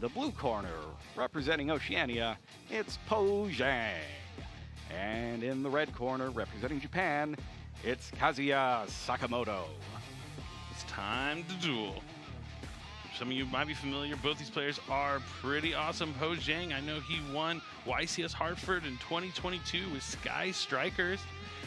the blue corner, representing Oceania, it's Po Jiang. And in the red corner, representing Japan, it's Kazuya Sakamoto. It's time to duel. Some of you might be familiar, both these players are pretty awesome. Po Jiang, I know he won YCS Hartford in 2022 with Sky Strikers,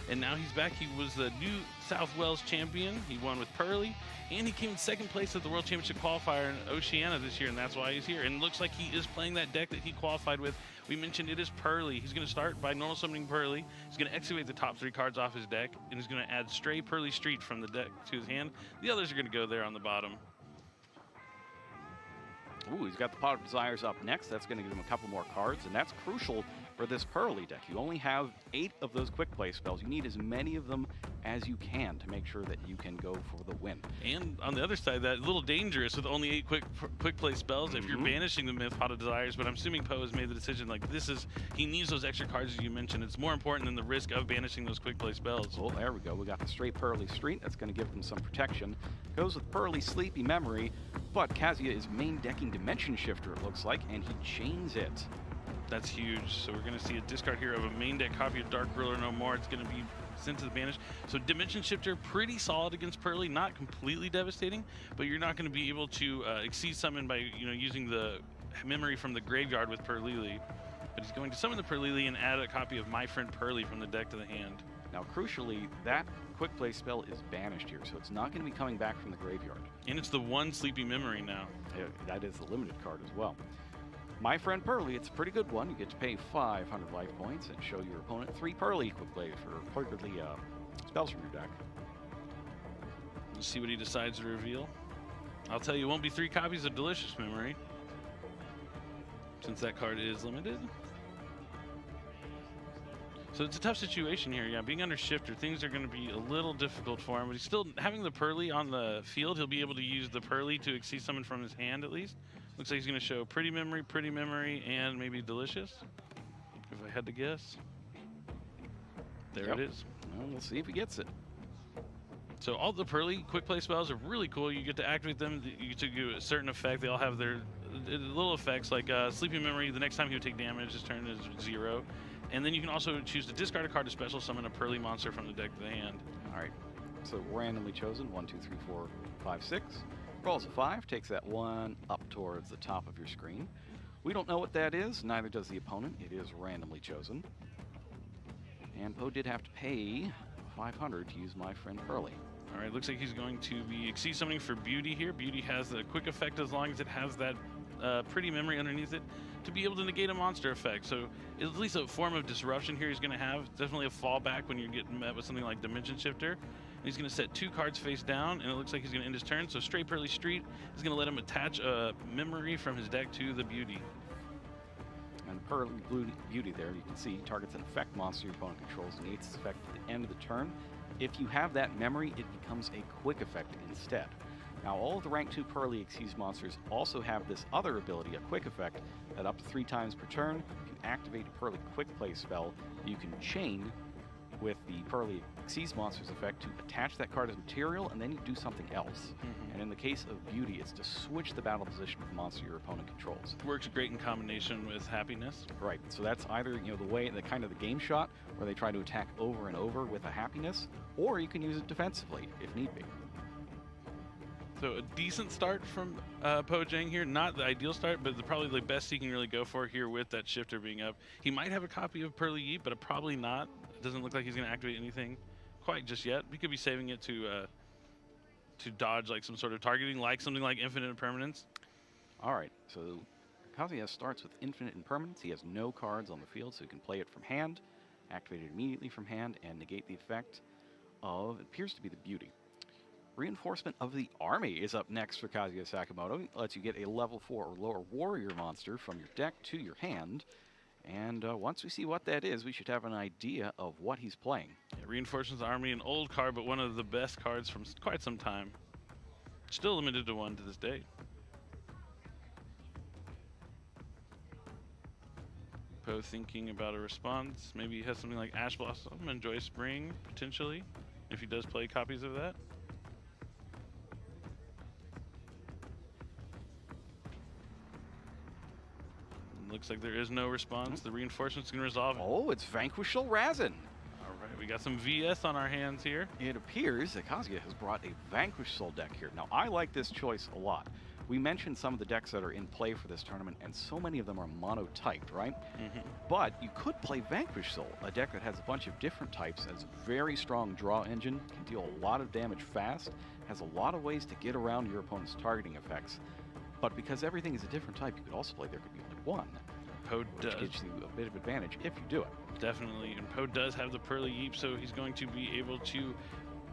and now he's back. He was the New South Wales champion. He won with Purrely, and he came in second place at the World Championship qualifier in Oceania this year, and that's why he's here. And it looks like he is playing that deck that he qualified with. We mentioned it is Purrely. He's going to start by normal summoning Purrely. He's going to excavate the top 3 cards off his deck, and he's going to add Stray Purrely Street from the deck to his hand. The others are going to go there on the bottom. Ooh, he's got the Pot of Desires up next. That's going to give him a couple more cards, and that's crucial for this Purrely deck. You only have 8 of those quick play spells. You need as many of them as you can to make sure that you can go for the win. And on the other side, that a little dangerous with only 8 quick play spells if you're banishing the Myth Pot of Desires. But I'm assuming Poe has made the decision, like, he needs those extra cards as you mentioned. It's more important than the risk of banishing those quick play spells. Well, there we go. We got the straight Purrely Street. That's going to give them some protection. Goes with Purrely Sleepy Memory, but Kazuya is main decking Dimension Shifter, it looks like, and he chains it. That's huge. So we're going to see a discard here of a main deck copy of Dark Ruler No More. It's going to be sent to the banish. So Dimension Shifter, pretty solid against Purrely, not completely devastating, but you're not going to be able to exceed summon by using the memory from the graveyard with Purrely. But he's going to summon the Purrely and add a copy of My Friend Purrely from the deck to the hand. Now, crucially, that quick play spell is banished here, so it's not going to be coming back from the graveyard. And it's the one Sleepy Memory now. Yeah, that is the limited card as well. My Friend Purrely, it's a pretty good one. You get to pay 500 life points and show your opponent 3 Purrely quick play for Purrely spells from your deck. Let's see what he decides to reveal. I'll tell you, it won't be 3 copies of Delicious Memory, since that card is limited. So it's a tough situation here. Yeah, being under Shifter, things are going to be a little difficult for him, but he's still having the Purrely on the field. He'll be able to use the Purrely to exceed summon from his hand at least. Looks like he's going to show Pretty Memory, and maybe Delicious, if I had to guess. There it is. Well, we'll see if he gets it. So all the Purrely quick play spells are really cool. You get to activate them. You get to do a certain effect. They all have their little effects, like Sleepy Memory. The next time he would take damage, his turn is 0. And then you can also choose to discard a card to special summon a Purrely monster from the deck to the hand. All right. So randomly chosen, 1, 2, 3, 4, 5, 6. Rolls a 5, takes that 1 up towards the top of your screen. We don't know what that is, neither does the opponent. It is randomly chosen. And Poe did have to pay 500 to use My Friend Purrely. All right, looks like he's going to be exceed summoning for Beauty here. Beauty has a quick effect as long as it has that Pretty Memory underneath it to be able to negate a monster effect. So at least a form of disruption here he's going to have. Definitely a fallback when you're getting met with something like Dimension Shifter. And he's going to set 2 cards face down, and it looks like he's going to end his turn. So straight Purrely Street is going to let him attach a memory from his deck to the Beauty. And Purrely Beauty there, you can see, targets an effect monster your opponent controls, negates its effect at the end of the turn. If you have that memory, it becomes a quick effect instead. Now, all of the rank 2 Purrely Exceeds monsters also have this other ability, a quick effect, that up to 3 times per turn, if you activate a Purrely quick play spell, you can chain with the Purrely Exceeds monsters effect to attach that card as material, and then you do something else. And in the case of Beauty, it's to switch the battle position of the monster your opponent controls. Works great in combination with Happiness. Right, so that's either the way, the kind of the game shot, where they try to attack over and over with a Happiness, or you can use it defensively if need be. So a decent start from Po Jiang here. Not the ideal start, but probably the best he can really go for here with that Shifter being up. He might have a copy of Purrely Yeet, but probably not. It doesn't look like he's going to activate anything quite just yet. He could be saving it to dodge like some sort of targeting, like something like Infinite Impermanence. All right, so Kazuya starts with Infinite Impermanence. He has no cards on the field, so he can play it from hand, activate it immediately from hand, and negate the effect of, it appears to be the Beauty. Reinforcement of the Army is up next for Kazuya Sakamoto. It lets you get a level 4 or lower warrior monster from your deck to your hand. And once we see what that is, we should have an idea of what he's playing. Yeah, Reinforcements of the Army, an old card, but one of the best cards from quite some time. Still limited to 1 to this day. Poe thinking about a response. Maybe he has something like Ash Blossom, Enjoy Spring, potentially, if he does play copies of that. Looks like there is no response. The reinforcement's going to resolve it. Oh, it's Vanquish Razin. All right, we got some VS on our hands here. It appears that Kazuya has brought a Vanquish Soul deck here. Now, I like this choice a lot. We mentioned some of the decks that are in play for this tournament, and so many of them are mono-typed, right? But you could play Vanquish Soul, a deck that has a bunch of different types, has a very strong draw engine, can deal a lot of damage fast, has a lot of ways to get around your opponent's targeting effects. But because everything is a different type, you could also play there could be only one. Poe which gives you a bit of advantage if you do it. Definitely, and Poe does have the Pearly Yeep, so he's going to be able to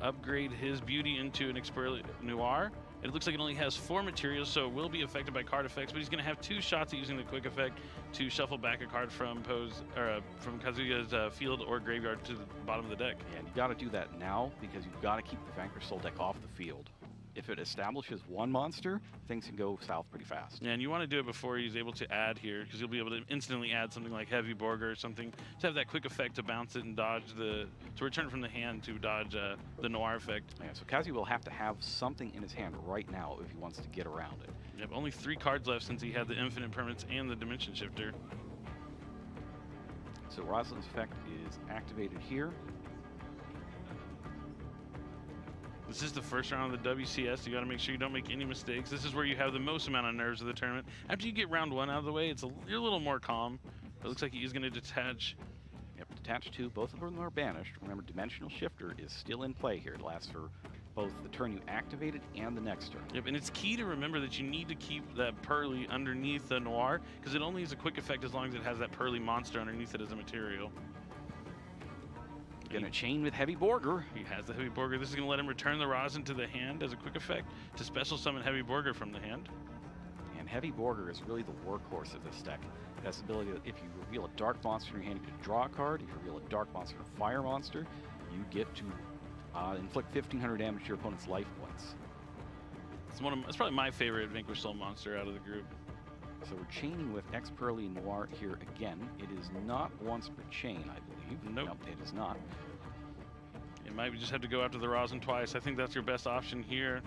upgrade his beauty into an Expurely Noir. It looks like it only has 4 materials, so it will be affected by card effects, but he's going to have 2 shots at using the quick effect to shuffle back a card from from Kazuya's field or graveyard to the bottom of the deck. Yeah, and you got to do that now because you've got to keep the Vanquish Soul deck off the field. If it establishes one monster, things can go south pretty fast. Yeah, and you want to do it before he's able to add here, because you'll be able to instantly add something like Heavy Borger or something to have that quick effect to bounce it and dodge to return from the hand to dodge the Noir effect. Yeah, so Kazuya will have to have something in his hand right now if he wants to get around it. Yep, only 3 cards left since he had the Infinite Permanence and the Dimension Shifter. So Rosalind's effect is activated here. This is the first round of the WCS. You got to make sure you don't make any mistakes. This is where you have the most amount of nerves of the tournament. After you get round 1 out of the way, you're a little more calm. It looks like he is going to detach. Yep, detach 2. Both of them are banished. Remember, Dimensional Shifter is still in play here. It lasts for both the turn you activate it and the next turn. Yep, and it's key to remember that you need to keep that Pearly underneath the Noir, because it only is a quick effect as long as it has that Pearly monster underneath it as a material. Gonna chain with Heavy Borger. He has the Heavy Borger. This is gonna let him return the Rosin to the hand as a quick effect to special summon Heavy Borger from the hand. And Heavy Borger is really the workhorse of this deck. It has the ability that if you reveal a dark monster in your hand, you can draw a card. If you reveal a dark monster or fire monster, you get to inflict 1,500 damage to your opponent's life points. It's probably my favorite Vanquish Soul monster out of the group. So we're chaining with Expurely Noir here again. It is not once per chain, I believe. Nope. It is not. It might just have to go after the Rosin twice. I think that's your best option here.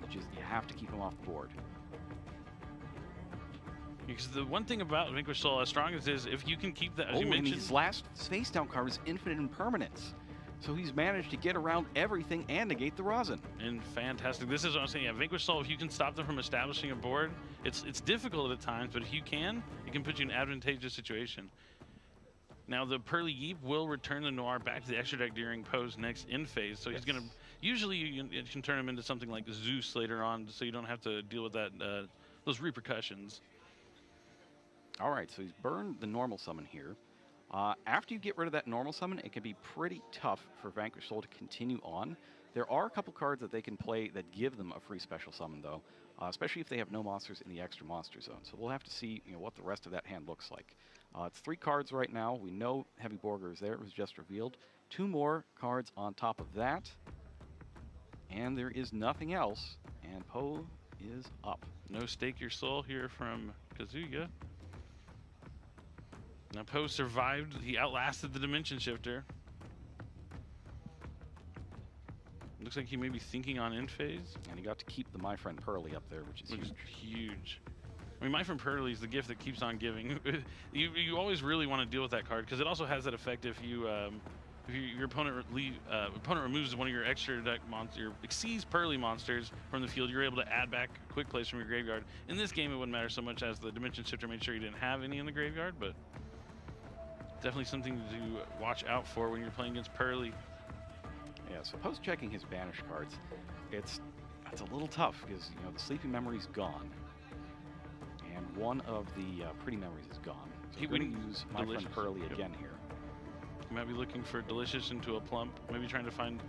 Which is you have to keep him off the board. Because the one thing about Vanquish Soul, as strong as it is, if you can keep that, as you and mentioned, his last face down card is Infinite Impermanence. So he's managed to get around everything and negate the Rosin. And fantastic. This is what I'm saying. Yeah, Vanquish Soul, if you can stop them from establishing a board, it's difficult at times, but if you can, it can put you in an advantageous situation. Now, the Pearly Yeep will return the Noir back to the extra deck during Poe's next in phase. So he's going to, usually you can turn him into something like Zeus later on, so you don't have to deal with that those repercussions. All right, so he's burned the normal summon here. After you get rid of that normal summon, it can be pretty tough for Vanquish Soul to continue on. There are a couple cards that they can play that give them a free special summon, though, especially if they have no monsters in the extra monster zone. So we'll have to see what the rest of that hand looks like. It's 3 cards right now. We know Heavy Borger is there. It was just revealed. 2 more cards on top of that. And there is nothing else. And Poe is up. No Stake Your Soul here from Kazuya. Now Poe survived. He outlasted the Dimension Shifter. Looks like he may be thinking on end phase. And he got to keep the My Friend Pearly up there, which is huge. I mean, My Friend Pearly is the gift that keeps on giving. you always really want to deal with that card because it also has that effect if your opponent removes one of your extra deck monsters, exceeds Pearly monsters from the field, you're able to add back quick plays from your graveyard. In this game, it wouldn't matter so much as the Dimension Shifter made sure you didn't have any in the graveyard, but definitely something to watch out for when you're playing against Pearly. Yeah, so post checking his banished cards, it's a little tough because the Sleepy Memory's gone, and one of the Pretty Memories is gone. So we're going to use My Friend Pearly again here. You might be looking for Delicious into a Plump, maybe trying to find.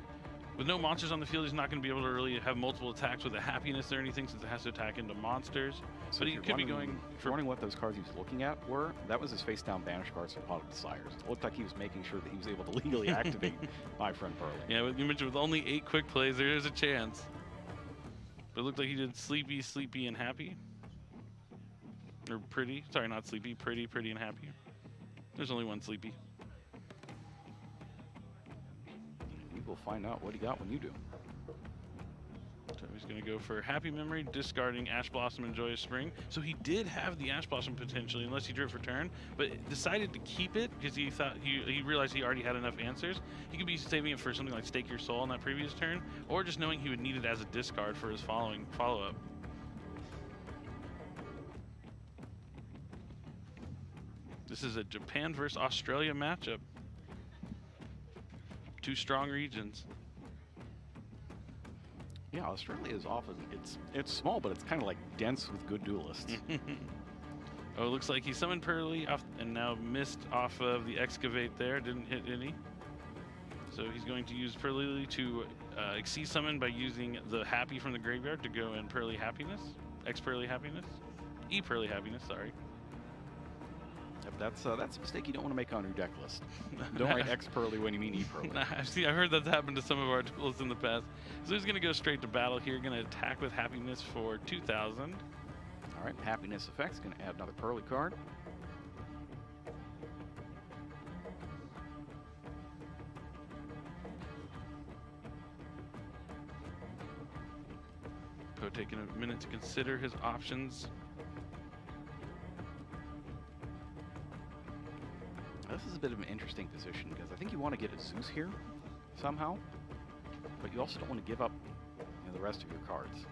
With no monsters on the field, he's not going to be able to really have multiple attacks with a Happiness or anything since it has to attack into monsters. So but he could be going If you're wondering what those cards he was looking at were, that was his face-down banished cards from Pot of Desires. It looked like he was making sure that he was able to legally activate My Friend Pearly. Yeah, you mentioned with only 8 quick plays, there is a chance. But it looked like he did Sleepy, Sleepy, and Happy. Or Pretty. Sorry, not Sleepy. Pretty, Pretty, and Happy. There's only one Sleepy. We'll find out what he got when you do. So he's going to go for Happy Memory, discarding Ash Blossom and Joyous Spring. So he did have the Ash Blossom potentially, unless he drew it for turn, but decided to keep it because he thought he realized he already had enough answers. He could be saving it for something like Stake Your Soul on that previous turn, or just knowing he would need it as a discard for his follow-up. This is a Japan versus Australia matchup. Two strong regions. Yeah, Australia is often, it's small, but it's kind of like dense with good duelists. Oh, it looks like he summoned Purrely off and now missed off of the Excavate there. Didn't hit any. So he's going to use Purrely to Xyz summon by using the Happy from the graveyard to go in Purrely Happiness. X-Purrely Happiness. E-Purrely Happiness, sorry. Yep, that's a mistake you don't want to make on your deck list. Don't write X-Purrely when you mean E-Purrely. I've heard that's happened to some of our duelists in the past. So he's going to go straight to battle here. Going to attack with Happiness for 2,000. All right, Happiness effects. Going to add another Purrely card. Poe taking a minute to consider his options. This is a bit of an interesting position because I think you want to get a Zeus here somehow, but you also don't want to give up the rest of your cards.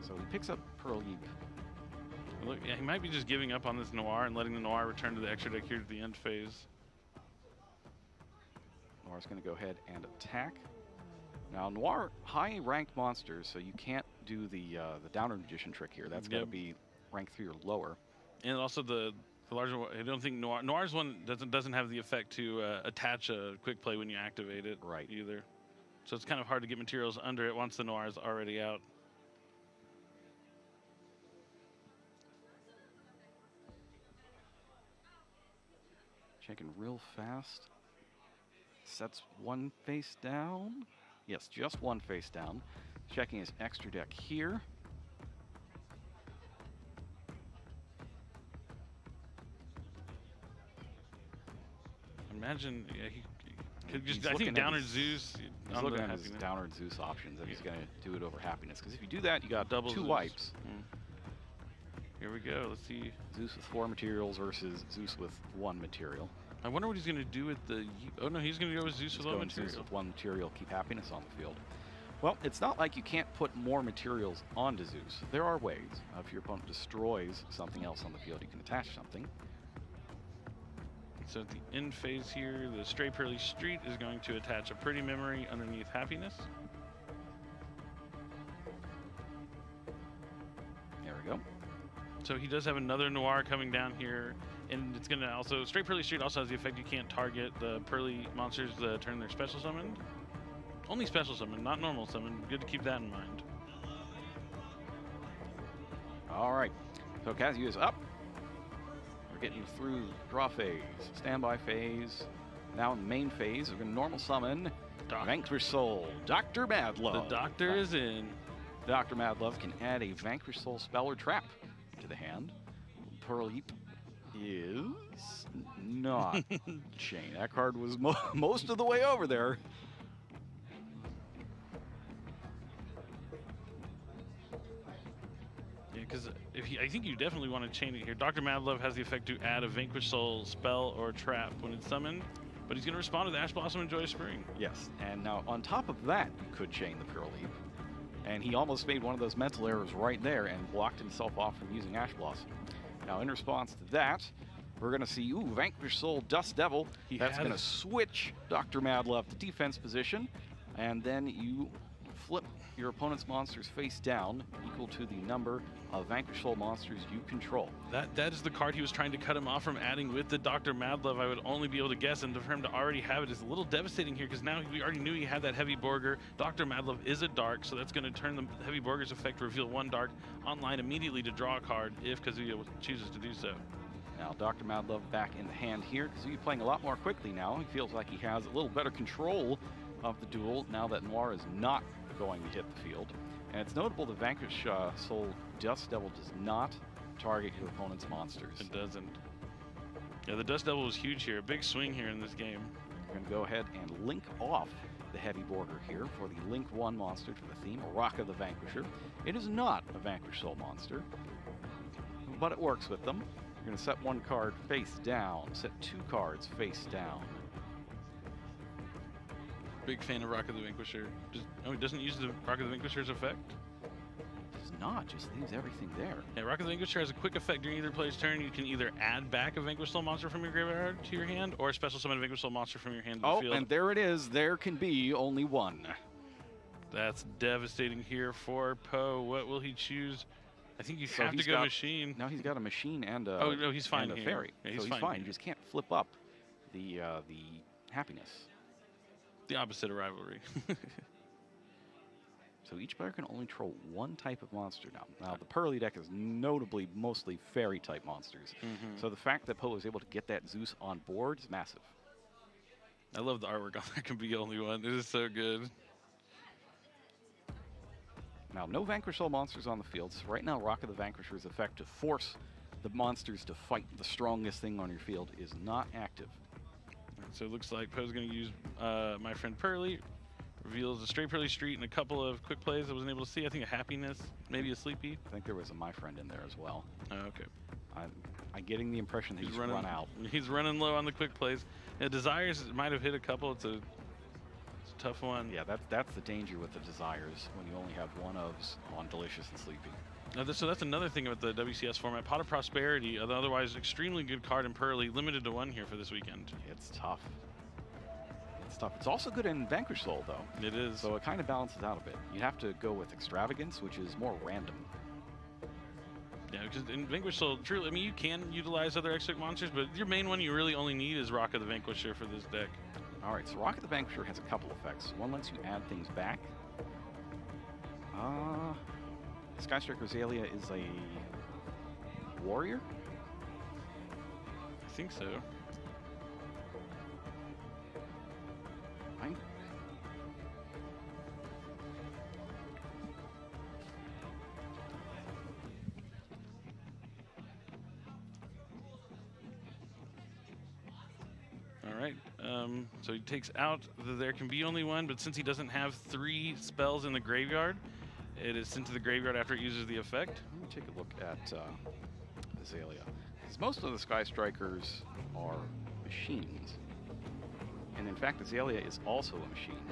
So he picks up Purrely. Look, yeah, he might be just giving up on this Noir and letting the Noir return to the extra deck here at the end phase. Noir's going to go ahead and attack. Now Noir, high-ranked monsters, so you can't do the Downward Magician trick here. That's got to be rank 3 or lower. And also the larger one, I don't think Noir's one doesn't have the effect to attach a quick play when you activate it either. So it's kind of hard to get materials under it once the Noir is already out. Checking real fast. Sets one face down. Yes, just one face down. Checking his extra deck here. Imagine, yeah, he could just, I think Downward Zeus. He's looking at his Downward Zeus options, and he's going to do it over Happiness. Because if you do that, you got double 2 wipes. Here we go. Let's see. Zeus with 4 materials versus Zeus with 1 material. I wonder what he's going to do with the. Oh no, he's going to go with Zeus with 1 material. Zeus with 1 material, keep Happiness on the field. Well, it's not like you can't put more materials onto Zeus. There are ways. If your opponent destroys something else on the field, you can attach something. So at the end phase here, the Stray Purrely Street is going to attach a Pretty Memory underneath Happiness. There we go. So he does have another Noir coming down here, and it's going to also, Stray Purrely Street also has the effect you can't target the Purrely monsters that turn their special summon. Only special summon, not normal summon. Good to keep that in mind. All right, so SoulKazuya is up. We're getting through draw phase, standby phase. Now in the main phase, we're going to normal summon Vanquish Soul, Dr. Madlove. The doctor is in. Dr. Madlove can add a Vanquish Soul spell or trap to the hand. Purrely is not chain. That card was most of the way over there. Because I think you definitely want to chain it here. Dr. Madlove has the effect to add a Vanquish Soul spell or trap when it's summoned, but he's going to respond to the Ash Blossom and Joyous Spring. Yes, and now on top of that, you could chain the Purrely. And he almost made one of those mental errors right there and blocked himself off from using Ash Blossom. Now in response to that, we're going to see, Vanquish Soul, Dust Devil. That's going to switch Dr. Madlove to defense position, and then you flip your opponent's monsters face down, equal to the number of Vanquish Soul monsters you control. That is the card he was trying to cut him off from adding with the Dr. Madlove. I would only be able to guess, and for him to already have it is a little devastating here, because now we already knew he had that Heavy Borger. Dr. Madlove is a dark, so that's going to turn the Heavy Borger's effect to reveal 1 dark online immediately to draw a card if Kazuya chooses to do so. Now Dr. Madlove back in the hand here. Kazuya playing a lot more quickly now. He feels like he has a little better control of the duel now that Noir is not going to hit the field. And it's notable the Vanquish Soul Dust Devil does not target your opponent's monsters. It doesn't. Yeah, the Dust Devil was huge here. A big swing here in this game. We're going to go ahead and link off the heavy border here for the Link 1 monster for the theme, Raka the Vanquisher. It is not a Vanquish Soul monster, but it works with them. You're going to set one card face down, set 2 cards face down. Big fan of Raka the Vanquisher. Oh, he doesn't use the Raka the Vanquisher's effect? Does not, just leaves everything there. Yeah, Raka the Vanquisher has a quick effect during either player's turn. You can either add back a Vanquish Soul monster from your graveyard to your hand, or special summon a Vanquish Soul monster from your hand to the field. Oh, and there it is. There can be only one. That's devastating here for Poe. What will he choose? I think you have to go machine. No, he's got a machine and a, oh, no, he's fine and a here. fairy. Yeah, he's fine. You just can't flip up the happiness. The opposite of rivalry. So each player can only control one type of monster now. Now, the Purrely deck is notably mostly fairy-type monsters. So the fact that Poe was able to get that Zeus on board is massive. I love the artwork on that. Can be only one. It is so good. Now, no Vanquish Soul monsters on the field. So right now, Raka the Vanquisher's effect to force the monsters to fight the strongest thing on your field is not active. So it looks like Poe's going to use my friend Purrely. Reveals a straight Purrely Street and a couple of quick plays I wasn't able to see. I think a Happiness, maybe a Sleepy. I think there was a My Friend in there as well. Oh, okay. I'm getting the impression that he's run out. He's running low on the quick plays. Yeah, Desires might have hit a couple. It's a tough one. Yeah, that's the danger with the Desires when you only have one ofs on Delicious and Sleepy. So that's another thing about the WCS format. Pot of Prosperity, an otherwise extremely good card in Purrely, limited to 1 here for this weekend. It's tough. It's also good in Vanquish Soul, though. It is. So it kind of balances out a bit. You have to go with Extravagance, which is more random. Yeah, because in Vanquish Soul, truly, I mean, you can utilize other extra monsters, but your main one you really only need is Raka the Vanquisher for this deck. All right, so Raka the Vanquisher has a couple effects. One lets you add things back. Skystriker Azalea is a warrior? I think so. Alright, so he takes out the There Can Be Only One, but since he doesn't have 3 spells in the graveyard, it is sent to the graveyard after it uses the effect. Let me take a look at Azalea. Because most of the Sky Strikers are machines. And in fact, Azalea is also a machine.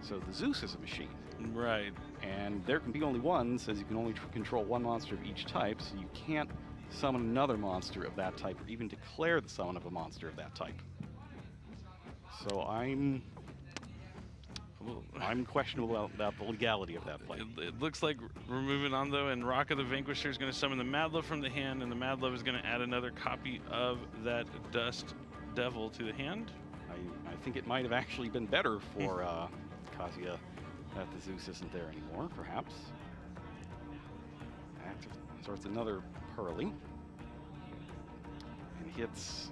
So the Zeus is a machine. Right. And There Can Be Only One says you can only control one monster of each type, so you can't summon another monster of that type or even declare the summon of a monster of that type. So I'm questionable about the legality of that play. It looks like we're moving on, though, and Raka the Vanquisher is going to summon the Mad Love from the hand, and the Mad Love is going to add another copy of that Dust Devil to the hand. I think it might have actually been better for Kazuya that the Zeus isn't there anymore, perhaps. So it's another Purrely. And hits...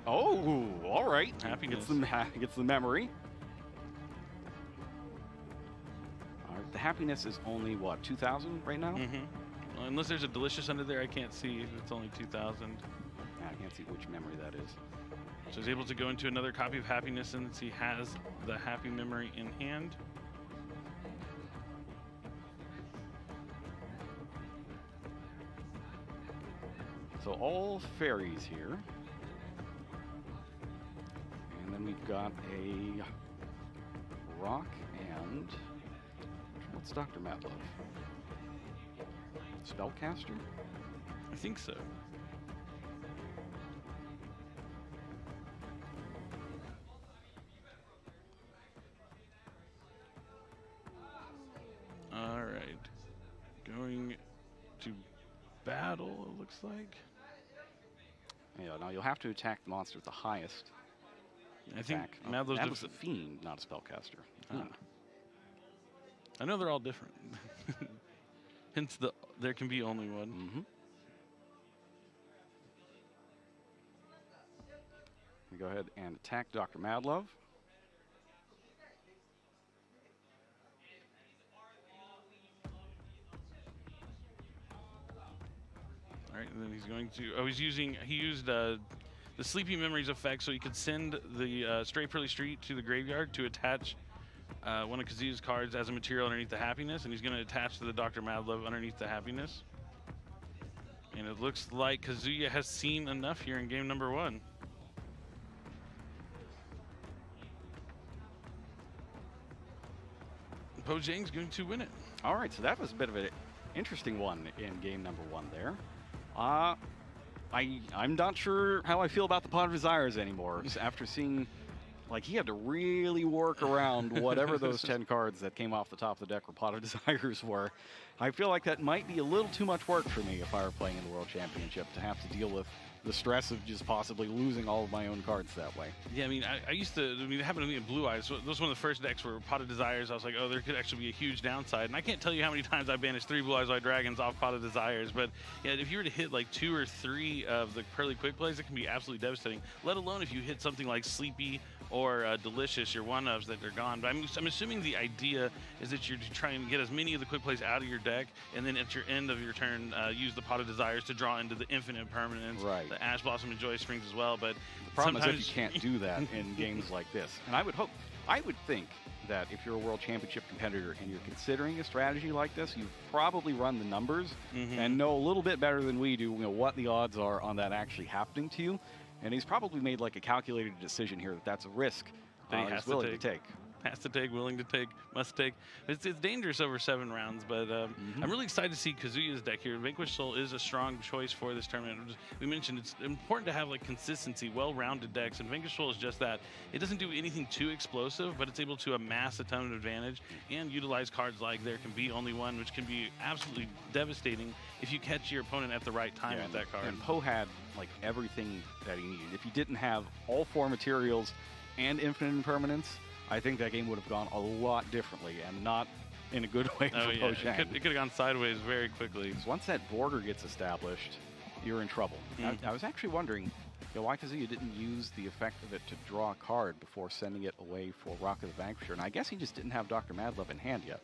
Oh, all right. Happiness. Gets the memory. All right, the Happiness is only, what, 2,000 right now? Well, unless there's a Delicious under there, I can't see. It's only 2,000. I can't see which memory that is. So he's able to go into another copy of Happiness since he has the Happy Memory in hand. So all fairies here. And then we've got a rock and... What's Dr. Madlove? Spellcaster? I think so. All right. Going to battle, it looks like. Yeah, now you'll have to attack the monster with the highest. I think that was a fiend, not a spellcaster. Ah. I know they're all different. Hence, there can be only one. We go ahead and attack Dr. Madlove. All right, and then he's going to. Oh, he used the Sleepy Memories effect, so he could send the Stray Purrely Street to the graveyard to attach one of Kazuya's cards as a material underneath the happiness, and he's going to attach to the Dr. Madlove underneath the happiness. And it looks like Kazuya has seen enough here in game number 1. Po Jiang's going to win it. All right, so that was a bit of an interesting one in game number 1 there. I'm not sure how I feel about the Pot of Desires anymore. After seeing, like, he had to really work around whatever those 10 cards that came off the top of the deck were Pot of Desires were. I feel like that might be a little too much work for me if I were playing in the World Championship to have to deal with the stress of just possibly losing all of my own cards that way. Yeah, I mean, I used to, I mean, it happened to me in Blue Eyes. So those were one of the first decks where Pot of Desires, I was like, oh, there could actually be a huge downside. And I can't tell you how many times I banished 3 Blue Eyes White Dragons off Pot of Desires. But yeah, if you were to hit like 2 or 3 of the Pearly Quick Plays, it can be absolutely devastating, let alone if you hit something like Sleepy or Delicious, your one-ofs that are gone. But I'm assuming the idea is that you're trying to get as many of the quick plays out of your deck, and then at your end of your turn, use the Pot of Desires to draw into the infinite permanence, right. the Ash Blossom and Joy Springs as well. But the problem is if you can't do that in games like this. And I would think that if you're a World Championship competitor and you're considering a strategy like this, you've probably run the numbers and know a little bit better than we do, what the odds are on that actually happening to you. And he's probably made like a calculated decision here that that's a risk that he's willing to take. Has to take, willing to take, must take. It's dangerous over 7 rounds, but I'm really excited to see Kazuya's deck here. Vanquish Soul is a strong choice for this tournament. We mentioned it's important to have like consistency, well-rounded decks, and Vanquish Soul is just that. It doesn't do anything too explosive, but it's able to amass a ton of advantage and utilize cards like There Can Be Only One, which can be absolutely devastating if you catch your opponent at the right time with that card. And Poe had like everything that he needed. If he didn't have all 4 materials and infinite impermanence, I think that game would have gone a lot differently, and not in a good way for Po Jiang. It could have gone sideways very quickly. Once that border gets established, you're in trouble. I was actually wondering why Kazuya didn't use the effect of it to draw a card before sending it away for Rock of the Vanquisher, and I guess he just didn't have Dr. Madlove in hand yet.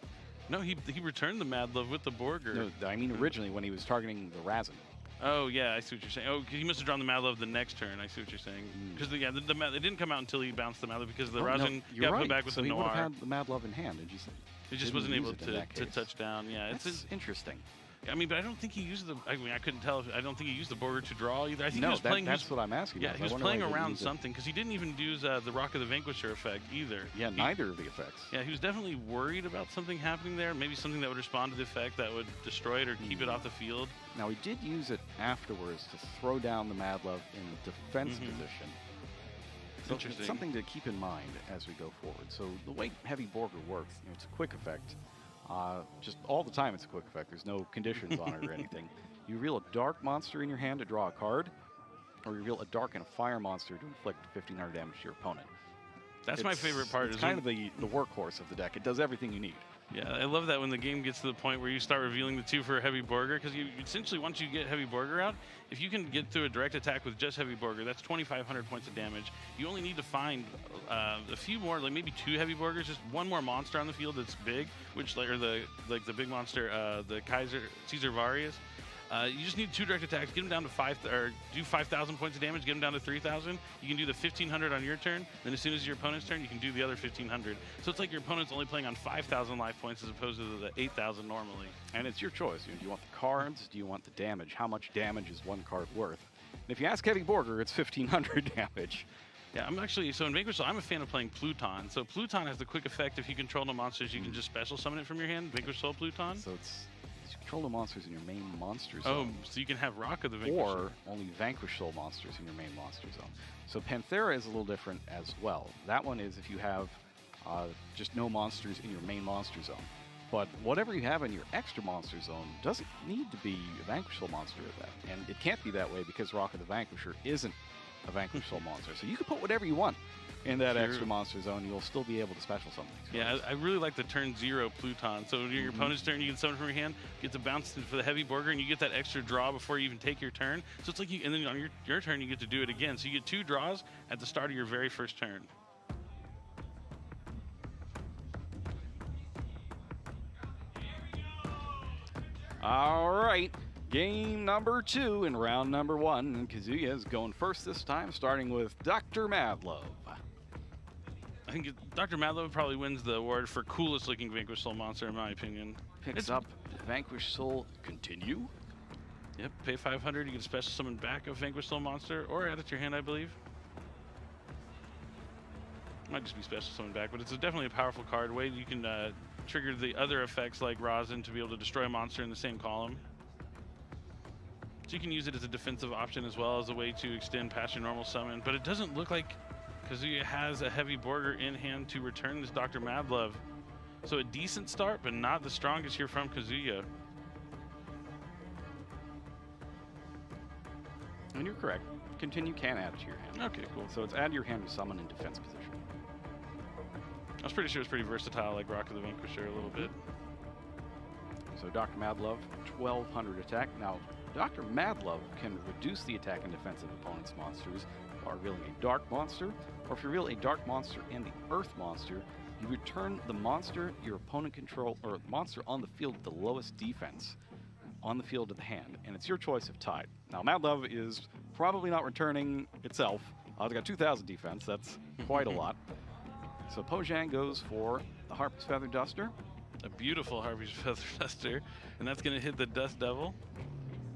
No, he returned the Madlove with the Borger. No, I mean originally when he was targeting the Razin. Oh, yeah, I see what you're saying. Oh, he must have drawn the Madlove the next turn. I see what you're saying. Because it didn't come out until he bounced the Madlove because the Razin got put back with the Noir. He would have had the Madlove in hand and just wasn't able to touch down. Yeah, it's interesting. I mean, but I don't think he used the. I mean, I couldn't tell. I don't think he used the Borger to draw either. I think no, he was playing. That's what I'm asking. Yeah, he was playing around something because he didn't even use the Rock of the Vanquisher effect either. Yeah, neither of the effects. Yeah, he was definitely worried about something happening there. Maybe something that would respond to the effect that would destroy it or keep it off the field. Now he did use it afterwards to throw down the Madlove in defense position. So it's something to keep in mind as we go forward. So the way Heavy Borger works, it's a quick effect. Just all the time it's a quick effect. There's no conditions on it or anything. You reveal a dark monster in your hand to draw a card, or you reveal a dark and a fire monster to inflict 1,500 damage to your opponent. That's my favorite part. It's kind of the workhorse of the deck. It does everything you need. Yeah, I love that when the game gets to the point where you start revealing the 2 for a Heavy Borger, because you essentially, once you get Heavy Borger out, if you can get through a direct attack with just Heavy Borger, that's 2,500 points of damage. You only need to find a few more, like maybe 2 Heavy Borgers, just 1 more monster on the field that's big, which or the big monster, the Caesar Varius. You just need 2 direct attacks, get them down to 5,000 points of damage, get them down to 3,000. You can do the 1,500 on your turn, then as soon as your opponent's turn, you can do the other 1,500. So it's like your opponent's only playing on 5,000 life points as opposed to the 8,000 normally. And it's your choice. Do you want the cards? Do you want the damage? How much damage is 1 card worth? And if you ask Heavy Borger, it's 1,500 damage. Yeah, so in Vanquish, I'm a fan of playing Pluton. So Pluton has the quick effect. If you control no monsters, you can just special summon it from your hand. Vanquish Soul Pluton. So it's control the monsters in your main monster zone. Oh, so you can have Rock of the Vanquisher. Or only Vanquish Soul monsters in your main monster zone. So Panthera is a little different as well. That one is if you have just no monsters in your main monster zone. But whatever you have in your extra monster zone doesn't need to be a Vanquish Soul monster with that. And it can't be that way because Rock of the Vanquisher isn't a Vanquish Soul monster. So you can put whatever you want in that extra monster zone. You'll still be able to special summon these cards. Yeah, I really like the turn 0 Pluton. So your opponent's turn, you can summon from your hand, get to bounce for the Heavy Borger, and you get that extra draw before you even take your turn. So it's like and then on your turn, you get to do it again. So you get 2 draws at the start of your very first turn. All right, game number 2 in round number 1. And Kazuya is going first this time, starting with Dr. Madlove. I think Dr. Madlove probably wins the award for coolest looking Vanquish Soul monster, in my opinion. Picks up Vanquish Soul. Continue. Yep, pay 500, you get a special summon back of Vanquish Soul monster, or add it to your hand, I believe. Might just be special summon back, but it's definitely a powerful card. Way you can trigger the other effects like Rosin to be able to destroy a monster in the same column. So you can use it as a defensive option as well as a way to extend past your normal summon. But it doesn't look like Kazuya has a heavy Borger in hand to return this Dr. Madlove. So a decent start, but not the strongest here from Kazuya. And you're correct. Continue can add to your hand. Okay, cool. So it's add to your hand to summon in defense position. I was pretty sure it's pretty versatile, like Rock of the Vanquisher a little bit. So Dr. Madlove, 1200 attack. Now, Dr. Madlove can reduce the attack and defense of opponent's monsters by revealing a dark monster, or if you reveal a dark monster and the earth monster, you return the monster your opponent control, or the monster on the field with the lowest defense on the field to the hand, and it's your choice of tide. Now, Madlove is probably not returning itself. It's got 2,000 defense. That's quite a lot. So Po Jiang goes for the Harpy's Feather Duster. A beautiful Harpy's Feather Duster, and that's going to hit the Dust Devil,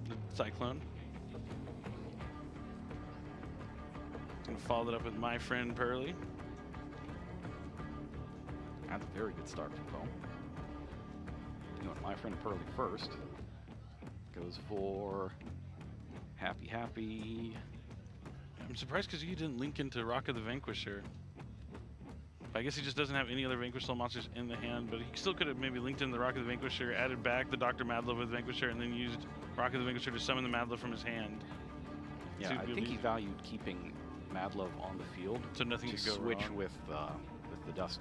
the Cyclone. Going to follow it up with My Friend Purrely. That's a very good start for Po. You know, My Friend Purrely first. Goes for Happy Happy. I'm surprised because he didn't link into Rock of the Vanquisher. I guess he just doesn't have any other Vanquish Soul monsters in the hand, but he still could have maybe linked in the Rock of the Vanquisher, added back the Dr. Madlove with Vanquisher, and then used Rock of the Vanquisher to summon the Madlove from his hand. Yeah, I think he valued keeping Madlove on the field so nothing to could go switch wrong. with the Dust.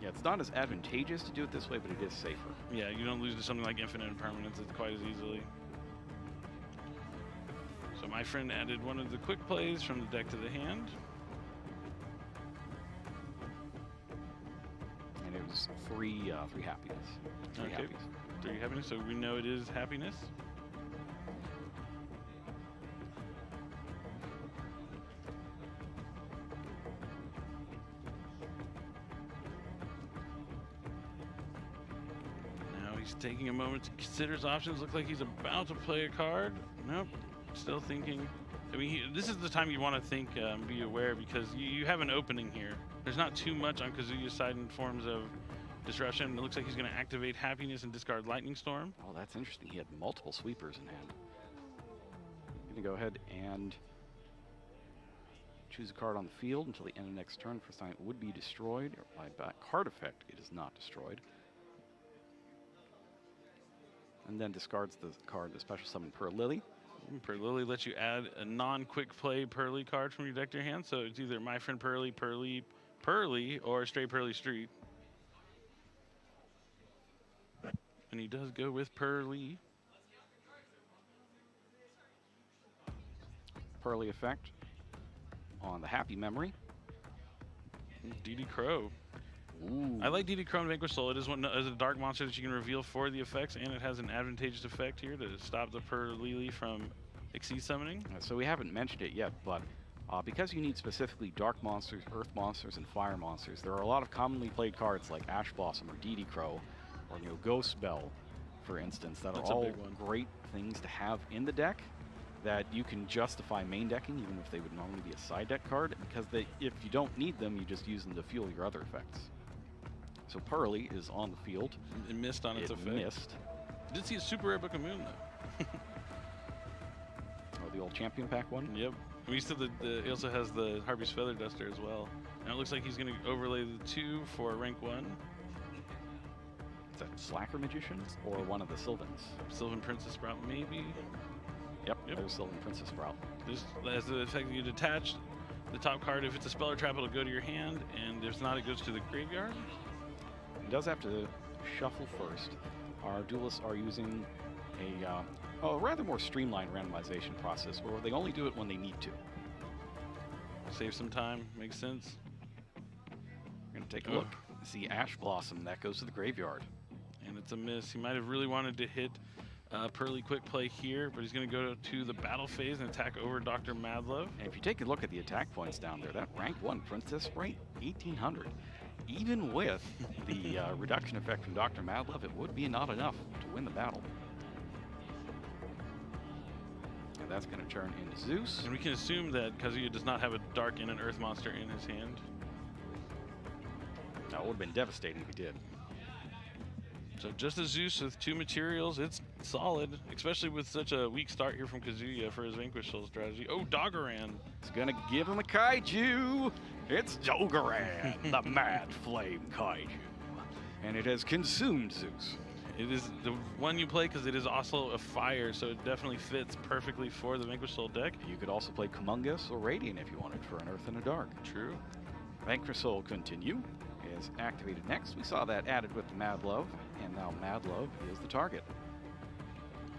Yeah, it's not as advantageous to do it this way, but it is safer. Yeah, you don't lose to something like Infinite Impermanence quite as easily. So My Friend added one of the quick plays from the deck to the hand. And it was three happiness. Three Okay. happies. 3 happiness, so we know it is happiness. Now he's taking a moment to consider his options. Looks like he's about to play a card. Nope, still thinking. I mean, this is the time you want to think, be aware, because you have an opening here. There's not too much on Kazuya's side in forms of disruption. It looks like he's going to activate Happiness and discard Lightning Storm. Oh, that's interesting. He had multiple sweepers in hand. Going to go ahead and choose a card on the field until the end of next turn. First time it would be destroyed. Or by card effect, it is not destroyed. And then discards the card, the special summon Purrely. Purrely lets you add a non-quick play Purrely card from your deck to your hand. So it's either My Friend Purrely, Purrely, or straight Purrely Street. And he does go with Purrely. Purrely effect on the Happy Memory. DD Crow. Ooh. I like DD Crow and Vanquish Soul. It is a dark monster that you can reveal for the effects, and it has an advantageous effect here to stop the Purrely from Exceed summoning. So we haven't mentioned it yet, but because you need specifically dark monsters, earth monsters, and fire monsters, there are a lot of commonly played cards like Ash Blossom or DD Crow, or Ghost Bell, for instance, that That's are a all big one. great things to have in the deck that you can justify main decking, even if they would normally be a side deck card, because if you don't need them, you just use them to fuel your other effects. So Purrely is on the field. It missed on its It effect. missed. Did see a super rare Book of Moon though. Oh, the old Champion Pack one? Yep. I mean, he still he also has the Harpy's Feather Duster as well. And it looks like he's going to overlay the 2 for rank 1. Is that Slacker Magician or one of the Sylvans? Sylvan Princess Sprout, maybe. Yep, Yep. there's Sylvan Princess Sprout. This has the effect that you detach the top card. If it's a spell or trap, it'll go to your hand, and if not, it goes to the graveyard. He does have to shuffle first. Our duelists are using a rather more streamlined randomization process where they only do it when they need to. Save some time, makes sense. We're going to take a look. See Ash Blossom, that goes to the graveyard. And it's a miss. He might have really wanted to hit Purrely quick play here, but he's going to go to the battle phase and attack over Dr. Madlove. And if you take a look at the attack points down there, that rank 1 Princess Sprite, 1800. Even with the reduction effect from Dr. Madlove, it would be not enough to win the battle. And that's going to turn into Zeus. And we can assume that Kazuya does not have a dark and an earth monster in his hand. That would have been devastating if he did. So just a Zeus with 2 materials, it's solid, especially with such a weak start here from Kazuya for his Vanquish Soul strategy. Oh, Doggoran. It's gonna give him a kaiju. It's Doggoran, the Mad Flame Kaiju. And it has consumed Zeus. It is the one you play because it is also a fire, so it definitely fits perfectly for the Vanquish Soul deck. You could also play Kumungus or Radiant if you wanted for an Earth and a Dark. True. Vanquish Soul Continue is activated next. We saw that added with the Madlove, and now Madlove is the target.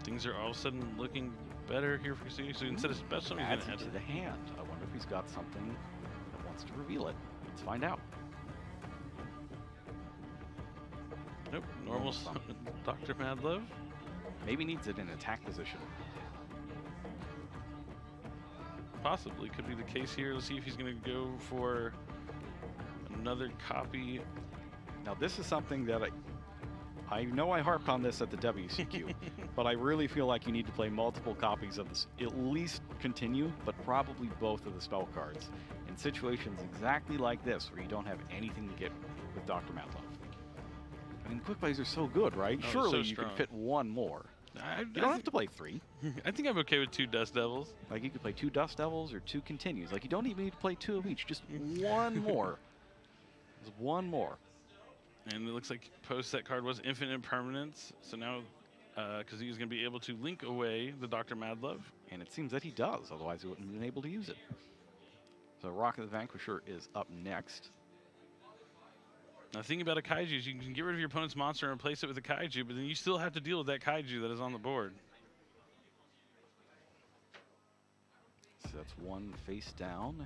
Things are all of a sudden looking better here for Kazuya. So instead of special, he's adds going it to to the hand. I wonder if he's got something that wants to reveal it. Let's find out. Nope, normal summon Dr. Madlove. Maybe needs it in attack position. Possibly, could be the case here. Let's see if he's going to go for another copy. Now this is something that I know I harped on this at the WCQ, but I really feel like you need to play multiple copies of this, at least Continue, but probably both of the spell cards in situations exactly like this where you don't have anything to get with Dr. Madlove. I mean, quick plays are so good, right? Oh, Surely so you strong. could fit one more. I You don't have to play 3. I think I'm okay with 2 Dust Devils. Like you could play 2 Dust Devils or 2 Continues. Like you don't even need to play 2 of each, just one more. Just one more. And it looks like post that card was Infinite Permanence. So now Kazuya's going to be able to link away the Dr. Madlove. And it seems that he does, otherwise he wouldn't have been able to use it. So Rock of the Vanquisher is up next. Now, the thing about a kaiju is you can get rid of your opponent's monster and replace it with a kaiju, but then you still have to deal with that kaiju that is on the board. So that's one face down.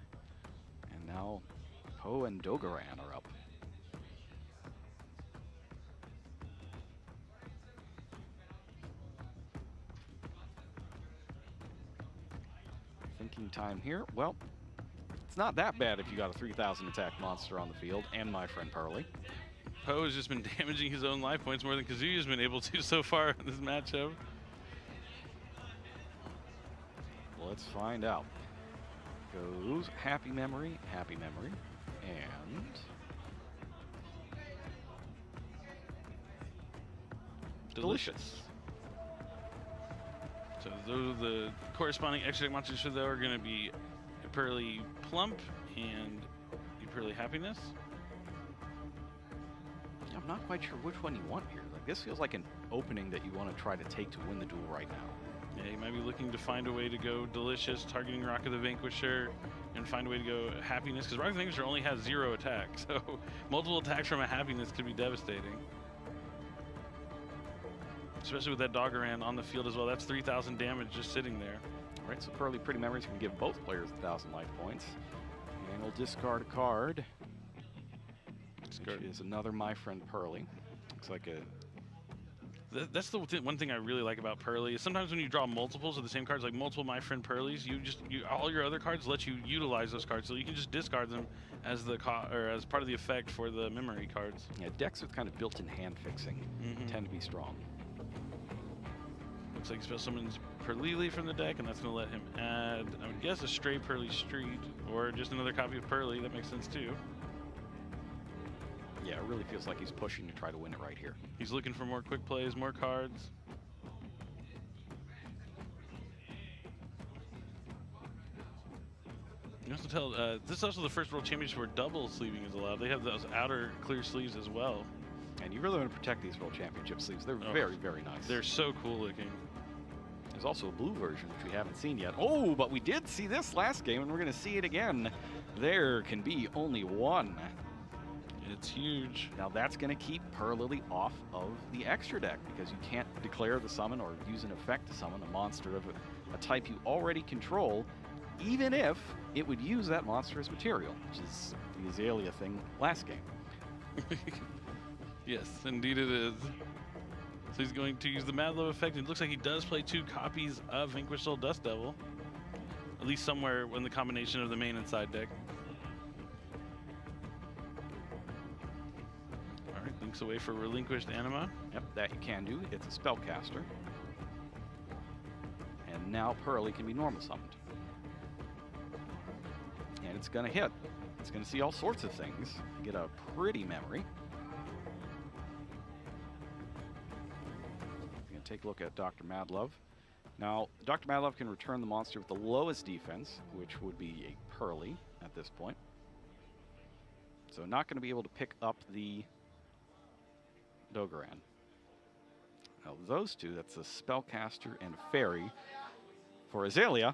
And now Poe and Doggoran are up. Thinking time here. Well, it's not that bad if you got a 3,000 attack monster on the field and my friend Purrely. Poe has just been damaging his own life points more than Kazuya's been able to so far in this matchup. Let's find out. Goes Happy Memory, and Delicious. So those the corresponding extra deck monsters for though are going to be Purrely Plump and Purrely Happiness. I'm not quite sure which one you want here. Like this feels like an opening that you want to try to take to win the duel right now. Yeah, you might be looking to find a way to go Delicious, targeting Rock of the Vanquisher, and find a way to go Happiness, because Rock of the Vanquisher only has 0 attack, so multiple attacks from a Happiness could be devastating. Especially with that Doggoran on the field as well. That's 3,000 damage just sitting there. All right, so Purrely Pretty Memories can give both players 1,000 life points. And we'll discard a card. Which is another My Friend Purrely. Looks like a... That's the one thing I really like about Purrely is sometimes when you draw multiples of the same cards, like multiple My Friend Purrelys, all your other cards let you utilize those cards, so you can just discard them as as part of the effect for the memory cards. Yeah, decks with kind of built-in hand fixing tend to be strong. Looks like Spell Summons Purrely from the deck, and that's going to let him add, I would guess, a stray Purrely Street, or just another copy of Purrely. That makes sense too. Yeah, it really feels like he's pushing to try to win it right here. He's looking for more quick plays, more cards. You also tell, this is also the first World Championship where double sleeving is allowed. They have those outer clear sleeves as well. And you really want to protect these World Championship sleeves. They're very, very nice. They're so cool looking. There's also a blue version, which we haven't seen yet. Oh, but we did see this last game, and we're going to see it again. There can be only one. It's huge. Now that's going to keep Purrely off of the extra deck, because you can't declare the summon or use an effect to summon a monster of a type you already control, even if it would use that monster as material, which is the Azalea thing last game. Yes, indeed it is. So he's going to use the Mad Love effect. It looks like he does play 2 copies of Vanquish Soul Dust Devil. At least somewhere in the combination of the main and side deck. Alright, links away for Relinquished Anima. Yep, that you can do. It's a spellcaster. And now Purrely can be normal summoned. And it's going to hit. It's going to see all sorts of things. Get a pretty memory. Going to take a look at Dr. Madlove. Now, Dr. Madlove can return the monster with the lowest defense, which would be a Purrely at this point. So not going to be able to pick up the Dogoran. Now those two, that's a spellcaster and a fairy. For Azalea,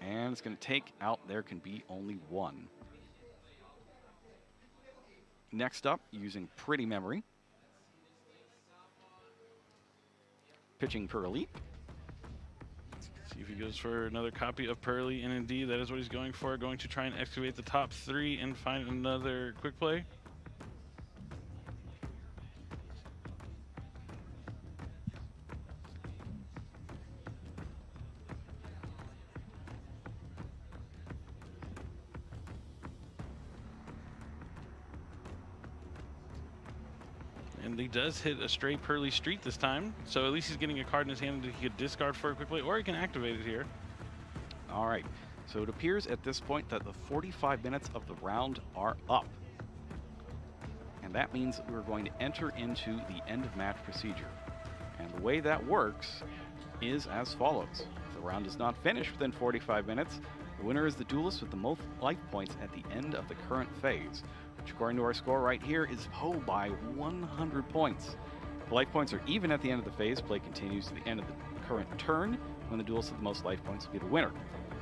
and it's going to take out There Can Be Only One. Next up, using Pretty Memory. Pitching Purrely. See if he goes for another copy of Purrely, and indeed that is what he's going for. Going to try and excavate the top 3 and find another quick play. And he does hit a straight Purrely Street this time, so at least he's getting a card in his hand that he could discard for a quick play, or he can activate it here. All right, so it appears at this point that the 45 minutes of the round are up. And that means that we're going to enter into the end of match procedure. And the way that works is as follows. If the round is not finished within 45 minutes, the winner is the duelist with the most life points at the end of the current phase, which according to our score right here is Poe by 100 points. If the life points are even at the end of the phase, play continues to the end of the current turn, when the duelist with the most life points will be the winner.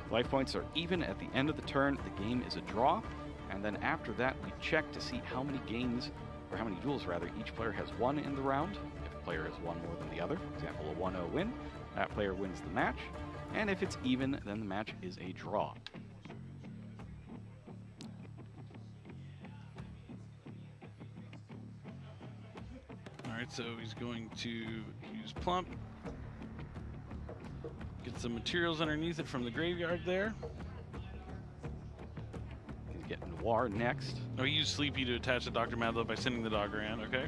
If life points are even at the end of the turn, the game is a draw, and then after that we check to see how many games, or how many duels rather, each player has won in the round. If a player has won more than the other, for example a 1-0 win, that player wins the match, and if it's even, then the match is a draw. Alright, so he's going to use Plump. Get some materials underneath it from the graveyard there. He's getting Noir next. Oh, he used Sleepy to attach the Dr. Madlove by sending the Dogoran, okay.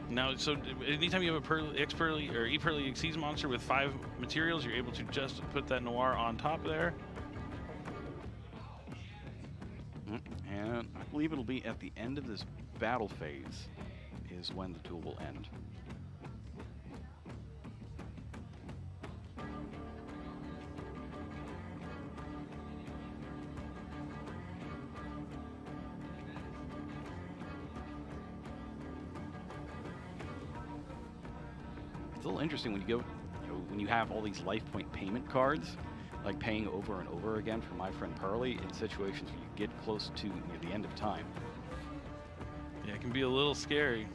Now, so anytime you have a X-Purrely or E-Purrely Exceeds monster with 5 materials, you're able to just put that Noir on top there. And I believe it'll be at the end of this battle phase is when the duel will end. It's a little interesting when you go, when you have all these life point payment cards, like paying over and over again for my friend Purrely in situations where you get close to the end of time. Yeah, it can be a little scary.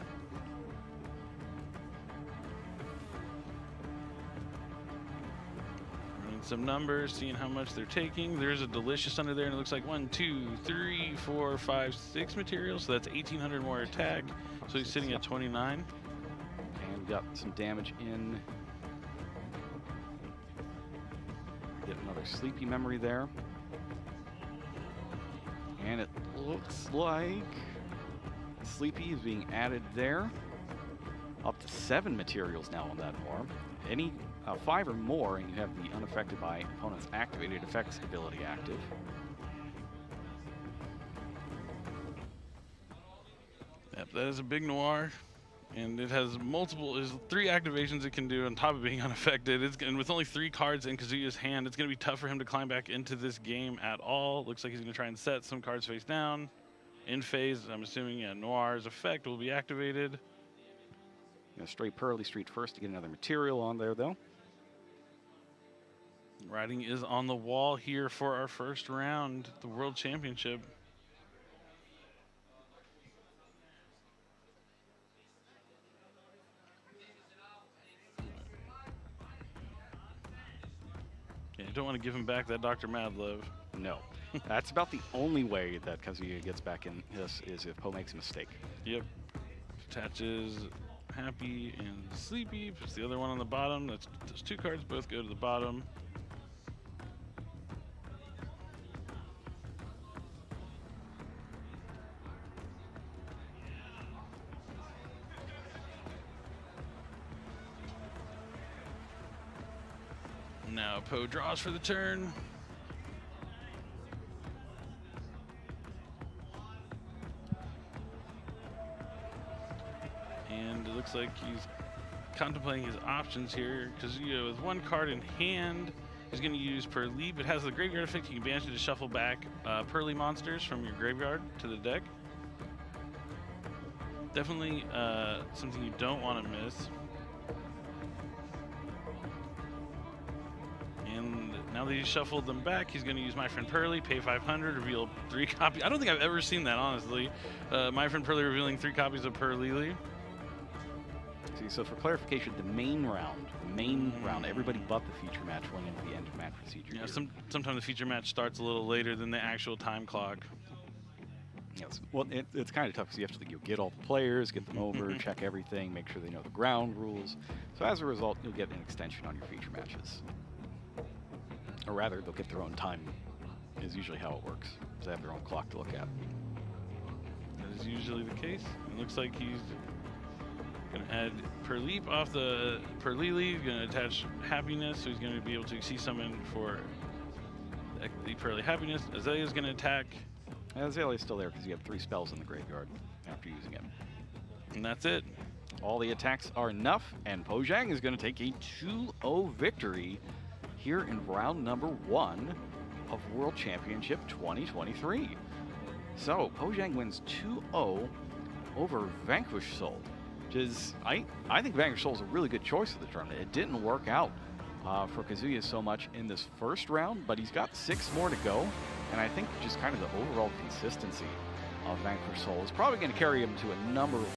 Running some numbers, seeing how much they're taking. There's a Delicious under there, and it looks like 1, 2, 3, 4, 5, 6 materials. So that's 1,800 more attack. So he's sitting at 29. And we got some damage in. Get another Sleepy Memory there. And it looks like Sleepy is being added there. Up to 7 materials now on that Noir. Any 5 or more, and you have the unaffected by opponent's activated effects ability active. Yep, that is a big Noir. And it has there's 3 activations it can do on top of being unaffected. And with only 3 cards in Kazuya's hand, it's going to be tough for him to climb back into this game at all. Looks like he's going to try and set some cards face down. In phase, I'm assuming Noir's effect will be activated. Straight Purrely Street first to get another material on there, though. Writing is on the wall here for our first round, the World Championship. Yeah, you don't want to give him back that Dr. Madlove. No. That's about the only way that Kazuya gets back in this is if Poe makes a mistake. Yep. Attaches Happy and Sleepy. Puts the other one on the bottom. Those 2 cards both go to the bottom. Now Poe draws for the turn. And it looks like he's contemplating his options here. Kazuya with 1 card in hand is going to use PurrelyPoe. It has the graveyard effect. You can banish it to shuffle back Purrely monsters from your graveyard to the deck. Definitely something you don't want to miss. And now that he's shuffled them back, he's going to use My Friend Purrely, pay 500, reveal 3 copies. I don't think I've ever seen that, honestly. My Friend Purrely revealing 3 copies of PurrelyPoe. See, so for clarification, the main round, everybody but the feature match went into the end of match procedure. Yeah, sometimes the feature match starts a little later than the actual time clock. Yes. Well, it's kind of tough because you have to get all the players, get them over, check everything, make sure they know the ground rules. So as a result, you'll get an extension on your feature matches. Or rather, they'll get their own time, is usually how it works. They have their own clock to look at. That is usually the case. It looks like he's going to add PurrelyPoe off the PurrelyPoe, going to attach Happiness, so he's going to be able to see summon for the Purrely Happiness. Azalea's going to attack. Azalea's still there because you have 3 spells in the graveyard after using it. And that's it. All the attacks are enough, and Po Jiang is going to take a 2-0 victory here in round number 1 of World Championship 2023. So, Po Jiang wins 2-0 over Vanquish Soul, which is, I think Vanquish Soul is a really good choice for the tournament. It didn't work out for Kazuya so much in this first round, but he's got 6 more to go, and I think just kind of the overall consistency of Vanquish Soul is probably going to carry him to a number of